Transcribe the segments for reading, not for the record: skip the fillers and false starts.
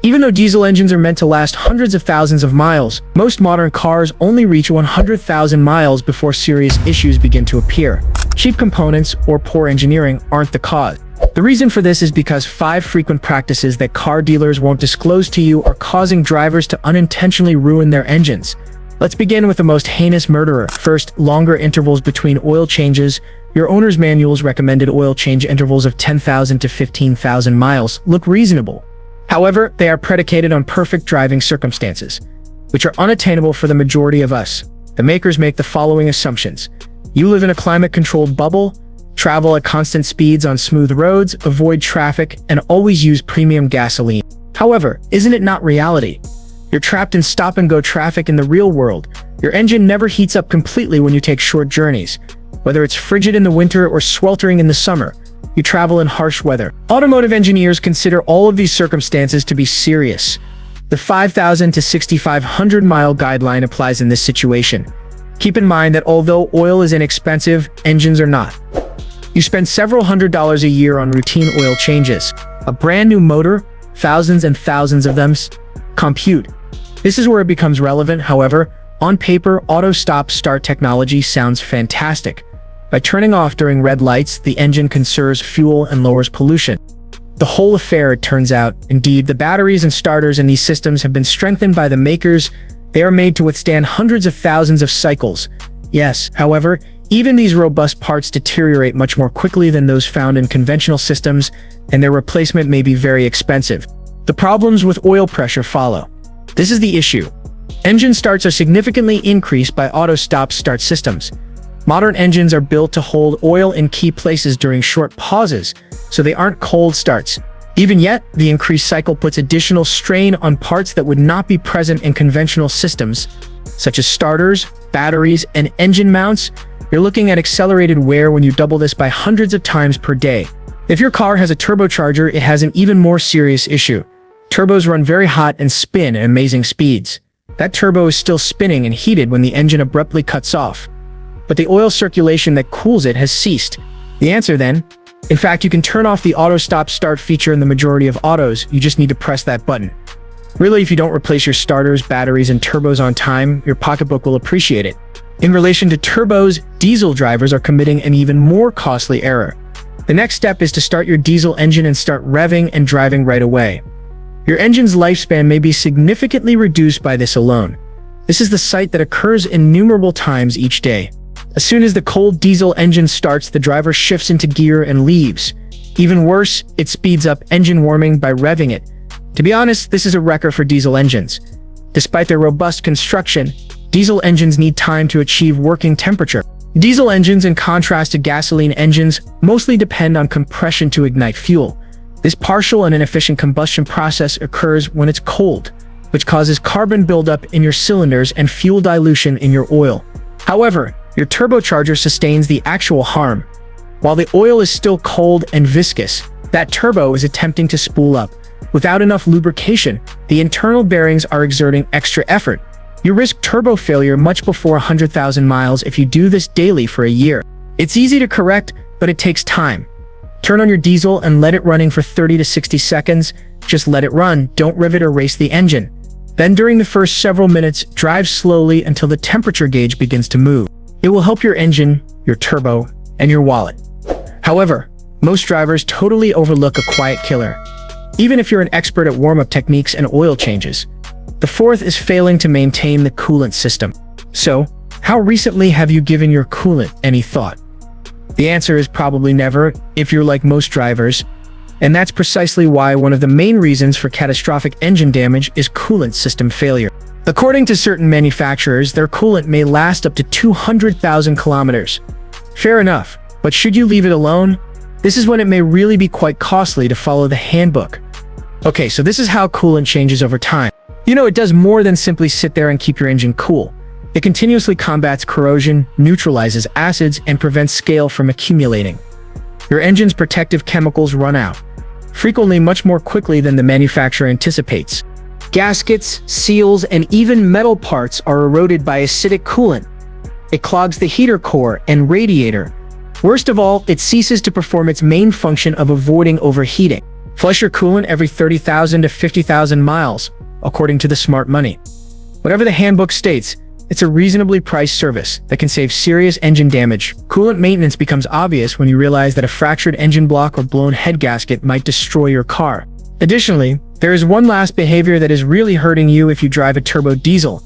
Even though diesel engines are meant to last hundreds of thousands of miles, most modern cars only reach 100,000 miles before serious issues begin to appear. Cheap components or poor engineering aren't the cause. The reason for this is because 5 frequent practices that car dealers won't disclose to you are causing drivers to unintentionally ruin their engines. Let's begin with the most heinous murderer. First, longer intervals between oil changes. Your owner's manual's recommended oil change intervals of 10,000 to 15,000 miles look reasonable. However, they are predicated on perfect driving circumstances, which are unattainable for the majority of us. The makers make the following assumptions. You live in a climate-controlled bubble, travel at constant speeds on smooth roads, avoid traffic, and always use premium gasoline. However, isn't it not reality? You're trapped in stop-and-go traffic in the real world. Your engine never heats up completely when you take short journeys. Whether it's frigid in the winter or sweltering in the summer, you travel in harsh weather. Automotive engineers consider all of these circumstances to be serious. The 5,000 to 6,500 mile guideline applies in this situation. Keep in mind that although oil is inexpensive, engines are not. You spend several $100s a year on routine oil changes. A brand new motor, thousands and thousands of them. Compute. This is where it becomes relevant. However, on paper, auto stop-start technology sounds fantastic. By turning off during red lights, the engine conserves fuel and lowers pollution. The whole affair, it turns out. Indeed, the batteries and starters in these systems have been strengthened by the makers. They are made to withstand hundreds of thousands of cycles. Yes, however, even these robust parts deteriorate much more quickly than those found in conventional systems, and their replacement may be very expensive. The problems with oil pressure follow. This is the issue. Engine starts are significantly increased by auto stop-start systems. Modern engines are built to hold oil in key places during short pauses, so they aren't cold starts. Even yet, the increased cycle puts additional strain on parts that would not be present in conventional systems, such as starters, batteries, and engine mounts. You're looking at accelerated wear when you double this by hundreds of times per day. If your car has a turbocharger, it has an even more serious issue. Turbos run very hot and spin at amazing speeds. That turbo is still spinning and heated when the engine abruptly cuts off. But the oil circulation that cools it has ceased. The answer then? In fact, you can turn off the auto stop-start feature in the majority of autos. You just need to press that button. Really, if you don't replace your starters, batteries, and turbos on time, your pocketbook will appreciate it. In relation to turbos, diesel drivers are committing an even more costly error. The next step is to start your diesel engine and start revving and driving right away. Your engine's lifespan may be significantly reduced by this alone. This is the sight that occurs innumerable times each day. As soon as the cold diesel engine starts, the driver shifts into gear and leaves. Even worse, it speeds up engine warming by revving it. To be honest, this is a record for diesel engines. Despite their robust construction, diesel engines need time to achieve working temperature. Diesel engines, in contrast to gasoline engines, mostly depend on compression to ignite fuel. This partial and inefficient combustion process occurs when it's cold, which causes carbon buildup in your cylinders and fuel dilution in your oil. However, your turbocharger sustains the actual harm. While the oil is still cold and viscous, that turbo is attempting to spool up. Without enough lubrication, the internal bearings are exerting extra effort. You risk turbo failure much before 100,000 miles if you do this daily for a year. It's easy to correct, but it takes time. Turn on your diesel and let it running for 30 to 60 seconds. Just let it run, don't rev it or race the engine. Then during the first several minutes, drive slowly until the temperature gauge begins to move. It will help your engine, your turbo, and your wallet. However, most drivers totally overlook a quiet killer, even if you're an expert at warm-up techniques and oil changes. The fourth is failing to maintain the coolant system. So, how recently have you given your coolant any thought? The answer is probably never, if you're like most drivers. And that's precisely why one of the main reasons for catastrophic engine damage is coolant system failure. According to certain manufacturers, their coolant may last up to 200,000 kilometers. Fair enough, but should you leave it alone? This is when it may really be quite costly to follow the handbook. Okay, so this is how coolant changes over time. You know, it does more than simply sit there and keep your engine cool. It continuously combats corrosion, neutralizes acids, and prevents scale from accumulating. Your engine's protective chemicals run out, frequently much more quickly than the manufacturer anticipates. Gaskets, seals, and even metal parts are eroded by acidic coolant. It clogs the heater core and radiator. Worst of all, it ceases to perform its main function of avoiding overheating. Flush your coolant every 30,000 to 50,000 miles, according to the Smart Money. Whatever the handbook states, it's a reasonably priced service that can save serious engine damage. Coolant maintenance becomes obvious when you realize that a fractured engine block or blown head gasket might destroy your car. Additionally, there is one last behavior that is really hurting you if you drive a turbo diesel.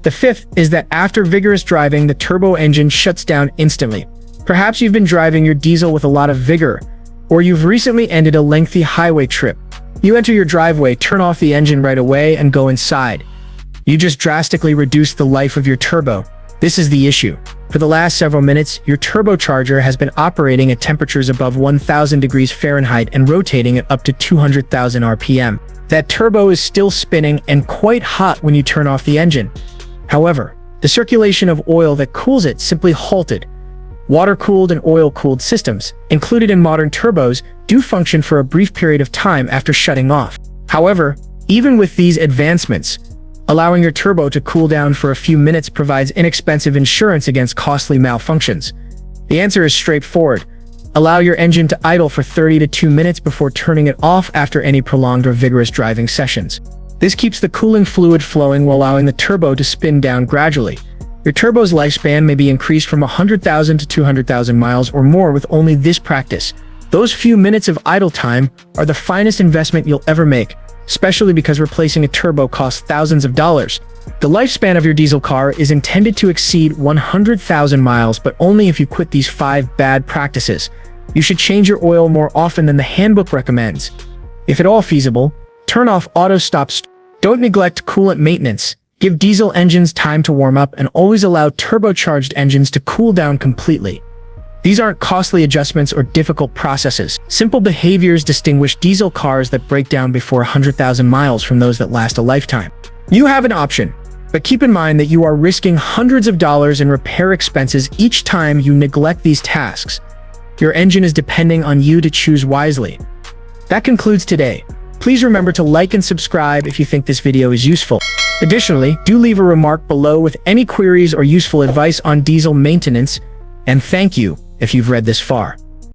The fifth is that after vigorous driving, the turbo engine shuts down instantly. Perhaps you've been driving your diesel with a lot of vigor, or you've recently ended a lengthy highway trip. You enter your driveway, turn off the engine right away, and go inside. You just drastically reduce the life of your turbo. This is the issue. For the last several minutes, your turbocharger has been operating at temperatures above 1000 degrees Fahrenheit and rotating at up to 200,000 RPM. That turbo is still spinning and quite hot when you turn off the engine. However, the circulation of oil that cools it simply halted. Water-cooled and oil-cooled systems, included in modern turbos, do function for a brief period of time after shutting off. However, even with these advancements, allowing your turbo to cool down for a few minutes provides inexpensive insurance against costly malfunctions. The answer is straightforward. Allow your engine to idle for 30 to 2 minutes before turning it off after any prolonged or vigorous driving sessions. This keeps the cooling fluid flowing while allowing the turbo to spin down gradually. Your turbo's lifespan may be increased from 100,000 to 200,000 miles or more with only this practice. Those few minutes of idle time are the finest investment you'll ever make, especially because replacing a turbo costs thousands of dollars. The lifespan of your diesel car is intended to exceed 100,000 miles, but only if you quit these 5 bad practices. You should change your oil more often than the handbook recommends. If at all feasible, turn off auto stops. Don't neglect coolant maintenance. Give diesel engines time to warm up and always allow turbocharged engines to cool down completely. These aren't costly adjustments or difficult processes. Simple behaviors distinguish diesel cars that break down before 100,000 miles from those that last a lifetime. You have an option, but keep in mind that you are risking hundreds of dollars in repair expenses each time you neglect these tasks. Your engine is depending on you to choose wisely. That concludes today. Please remember to like and subscribe if you think this video is useful. Additionally, do leave a remark below with any queries or useful advice on diesel maintenance, and thank you if you've read this far.